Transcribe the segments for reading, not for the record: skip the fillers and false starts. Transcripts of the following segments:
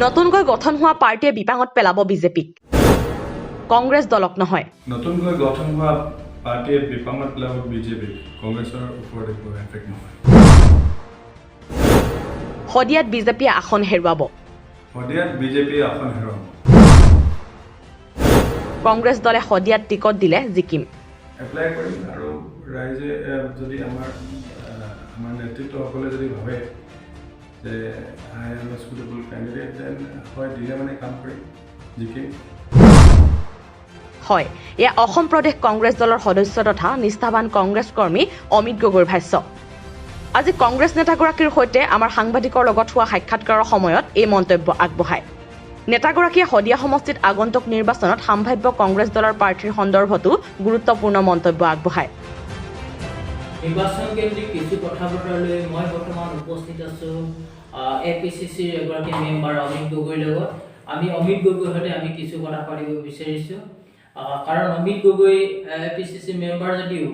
নতুনকৈ গঠন হোৱা পাৰ্টিয়ে বিপাঙত পেলাব বিজেপিক কংগ্ৰেছ দলক নহয় নতুনকৈ গঠন হোৱা পাৰ্টিয়ে বিপাঙত পেলাব বিজেপিক কংগ্ৰেছৰ ওপৰত একো এফেক্ট নহয় হদিয়াত বিজেপিয়ে আসন হেৰুৱাব কংগ্ৰেছ দলে হদিয়াত টিকট দিলে জিকিম এপ্লাই কৰিম আৰু ৰাইজে যদি আমাৰ নেতৃত্বসকলে যদি ভাবে যে I am a suitable candidate then হয় দিলে মানে কাম কৰিম জিকিম হয় এয়া অসম প্ৰদেশ কংগ্ৰেছ দলৰ সদস্য তথা নিষ্ঠাবান কংগ্ৰেছ কৰ্মী অমিত গগৈৰ ভাষ্য আজি কংগ্ৰেছ নেতাগৰাকীৰ সৈতে আমাৰ সাংবাদিকৰ লগত হোৱা সাক্ষাৎকাৰৰ সময়ত এই মন্তব্য আগবঢ়ায় নেতাগৰাকীয়ে হদিয়া সমষ্টিত আগন্তুক নিৰ্বাচনত সম্ভাৱ্য কংগ্ৰেছ দলৰ প্ৰাৰ্থীৰ সন্দৰ্ভতো গুৰুত্বপূৰ্ণ মন্তব্য আগবঢ়ায় নিৰ্বাচন কেন্দ্ৰিক কিছু কথা বতৰালৈ মই বৰ্তমান উপস্থিত আছো এপিচিচিৰ এগৰাকী মেম্বাৰ অমিত গগৈৰ লগত আমি অমিত গগৈৰ সৈতে আমি কিছু কথা পাতিব বিচাৰিছোঁ কাৰণ অমিত গগৈ এপিচিচি মেম্বাৰ যদিও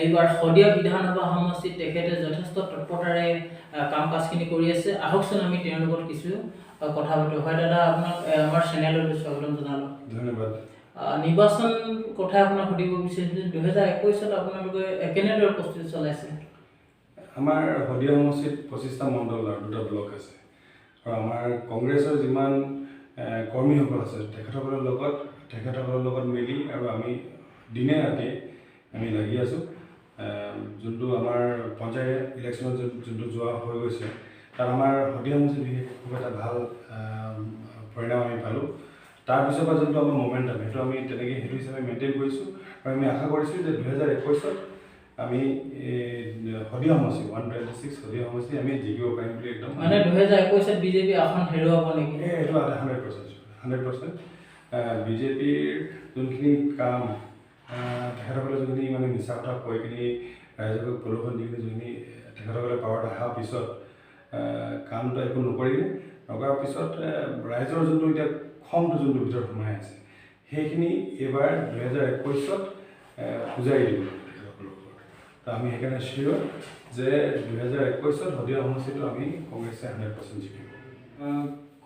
এইবাৰ হদিয়া বিধানসভা সমষ্টিত তেখেতে যথেষ্ট তৎপৰতাৰে কাম কাজখিনি কৰি আছে আহকচোন আমি তেওঁৰ লগত কিছু কথা পাতো হয় দাদা আপোনাক আমাৰ চেনেললৈ স্বাগতম জনালোঁ ধন্যবাদ নিৰ্বাচন কথা আপোনাক সুধিব বিচাৰিছোঁ 2021ত আপোনালোকে কেনেদৰে প্ৰস্তুতি চলাইছে আমাৰ হদিয়া সমষ্টিত 25টা মণ্ডল আৰু 2টা ব্লক আছে আৰু আমাৰ কংগ্ৰেছৰ যিমান কৰ্মীসকল আছে তেখেতসকলৰ লগত মিলি আৰু আমি দিনে ৰাতি আমি লাগি আছোঁ যোনটো আমাৰ পঞ্চায়ত ইলেকশ্যনত যোনটো যোৱা হৈ গৈছে তাত আমাৰ হদিয়া সমষ্টিত বিশেষ খুব এটা ভাল পৰিণাম আমি পালোঁ তাৰপিছৰ পৰা যোনটো আমাৰ মোমেণ্টাম সেইটো আমি তেনেকৈ সেইটো হিচাপে মেইনটেইন কৰিছোঁ আৰু আমি আশা কৰিছোঁ যে 2021ত আমি হদিয়া সমষ্টি 126 হদিয়া সমষ্টি আমি জিকিব পাৰিম বুলি একদম মানে 2021ত বিজেপি আসন হেৰুৱাব নেকি এইটো 100% বিজেপিৰ যোনখিনি কাম তেখেতসকলে যোনখিনি মানে মিছা কথা কৈ কিনি ৰাইজক প্ৰলোভন দি কিনি যোনখিনি তেখেতসকলে পাৱাৰত অহাৰ পিছত কামটো একো নকৰিলে নকৰাৰ পিছত ৰাইজৰ যোনটো এতিয়া খংটো যোনটো ভিতৰত সোমাই আছে সেইখিনি এইবাৰ 2021ত উজাৰি দিব তেখেতসকলৰ ওপৰত তো আমি সেইকাৰণে চিয়'ৰ যে 2021ত হদিয়া সমষ্টিটো আমি কংগ্ৰেছে 100% জিকিব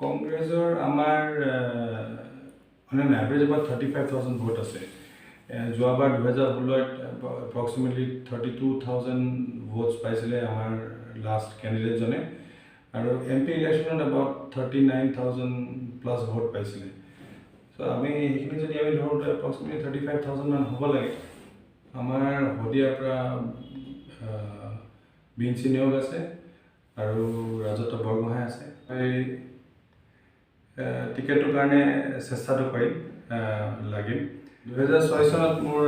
কংগ্ৰেছৰ আমাৰ মানে এভাৰেজ এবাউট 35,000 ভোট আছে যোৱাবাৰ 2016ত এপ্ৰক্সিমেটলি 32,000 ভোটছ পাইছিলে আমাৰ লাষ্ট কেণ্ডিডেটজনে আৰু MP ইলেকশ্যনত এবাউট 39,000 প্লাছ ভোট পাইছিলে চ' আমি সেইখিনি যদি আমি ধৰোঁ এপ্ৰক্সিমেটলি 35,000 মান হ'ব লাগে আমাৰ হদিয়াৰ পৰা বিঞ্চি নিয়োগ আছে আৰু ৰাজত্ব বৰগোহাঁই আছে এই টিকেটটোৰ কাৰণে চেষ্টাটো কৰিম লাগিম 2006 চনত মোৰ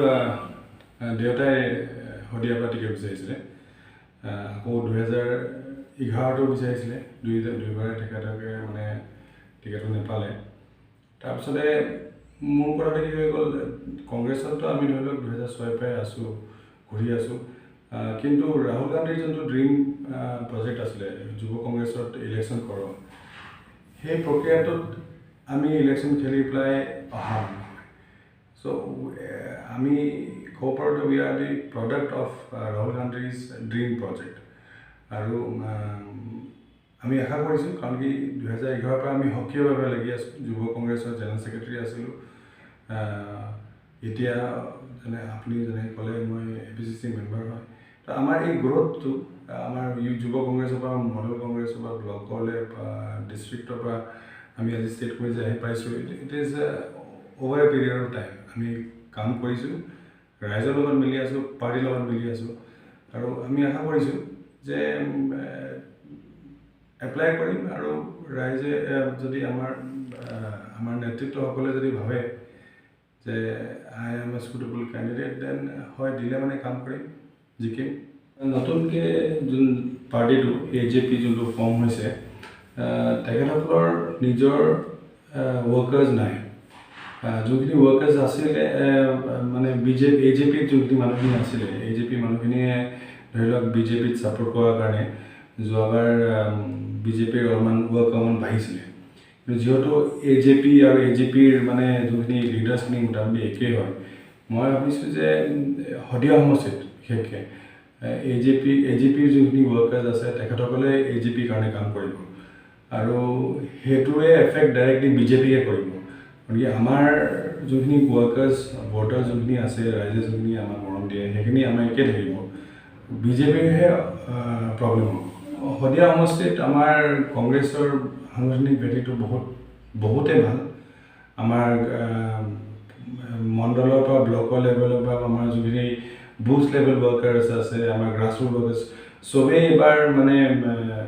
দেউতাই হদিয়াৰ পৰা টিকেট বিচাৰিছিলে আকৌ 2011টো বিচাৰিছিলে দুইবাৰে তেখেতকে মানে টিকেটটো নাপালে তাৰপিছতে মোৰ কথাটো কি হৈ গ'ল কংগ্ৰেছততো আমি ধৰি লওক 2006 পৰাই আছোঁ ঘূৰি আছোঁ কিন্তু ৰাহুল গান্ধীৰ যোনটো ড্ৰিম প্ৰজেক্ট আছিলে যুৱ কংগ্ৰেছত ইলেকশ্যন কৰোঁ সেই প্ৰক্ৰিয়াটোত আমি ইলেকশ্যন খেলি পেলাই অহা চ' আমি ক'ব পাৰোঁ we are the product of Rahul Gandhi's dream project আৰু আমি আশা কৰিছোঁ কাৰণ কি 2011ৰ পৰা আমি সক্ৰিয়ভাৱে লাগি আছোঁ যুৱ কংগ্ৰেছৰ জেনেৰেল ছেক্ৰেটাৰী আছিলোঁ এতিয়া যেনে আপুনি যেনেকৈ ক'লে মই এপিচিচি মেম্বাৰ হয় তো আমাৰ এই গ্ৰ'থটো আমাৰ যুৱ কংগ্ৰেছৰ পৰা মডেল কংগ্ৰেছৰ পৰা ব্লকলৈ ডিষ্ট্ৰিক্টৰ পৰা আমি আজি ষ্টেট কৰি যে আহি পাইছোঁ it is over A period of time আমি কাম কৰিছোঁ ৰাইজৰ লগত মিলি আছোঁ পাৰ্টিৰ লগত মিলি আছোঁ আৰু আমি আশা কৰিছোঁ যে এপ্লাই কৰিম আৰু ৰাইজে যদি আমাৰ নেতৃত্বসকলে যদি ভাবে যে I am a suitable candidate then হয় দিলে মানে কাম কৰিম জিকিম নতুনকৈ যোন পাৰ্টিটো AJP যোনটো ফৰ্ম হৈছে তেখেতসকলৰ নিজৰ ৱৰ্কাৰ্ছ নাই যোনখিনি ৱৰ্কাৰ্ছ আছিলে মানে AJPত যোনখিনি মানুহখিনি আছিলে AJP মানুহখিনিয়ে ধৰি লওক বিজেপিত ছাপোৰ্ট কৰাৰ কাৰণে যোৱাবাৰ বিজেপিৰ অলপমান ৱৰ্ক অকণমান বাঢ়িছিলে কিন্তু যিহেতু AJP আৰু AJPৰ মানে যোনখিনি লিডাৰ্ছখিনি মোটামুটি একেই হয় মই ভাবিছোঁ যে হদিয়া সমষ্টিত বিশেষকৈ AJPৰ যোনখিনি ৱৰ্কাৰ্ছ আছে তেখেতসকলে AJPৰ কাৰণে কাম কৰিব আৰু সেইটোৱে এফেক্ট ডাইৰেক্টলি বিজেপিয়ে কৰিব গতিকে আমাৰ যোনখিনি ৱৰ্কাৰ্ছ ভোটাৰ যোনখিনি আছে ৰাইজে যোনখিনি আমাক মৰম দিয়ে সেইখিনি আমাৰ একে থাকিব বিজেপিৰহে প্ৰব্লেম হ'ব শদিয়া সমষ্টিত আমাৰ কংগ্ৰেছৰ সাংগঠনিক ভেটিটো বহুতেই ভাল আমাৰ মণ্ডলৰ পৰা ব্লকৰ লেভেলৰ পৰা আমাৰ যোনখিনি বুথ লেভেল ৱৰ্কাৰ্ছ আছে আমাৰ গ্ৰাছৰুট ৱৰ্কাৰ্ছ চবেই এইবাৰ মানে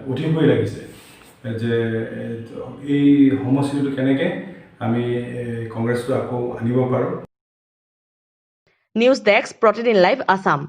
উঠিবই লাগিছে যে এই সমষ্টিটো কেনেকৈ আমি কংগ্ৰেছটো আকৌ আনিব পাৰোঁ নিউজ ডেস্ক প্ৰতিদিন লাইভ আছাম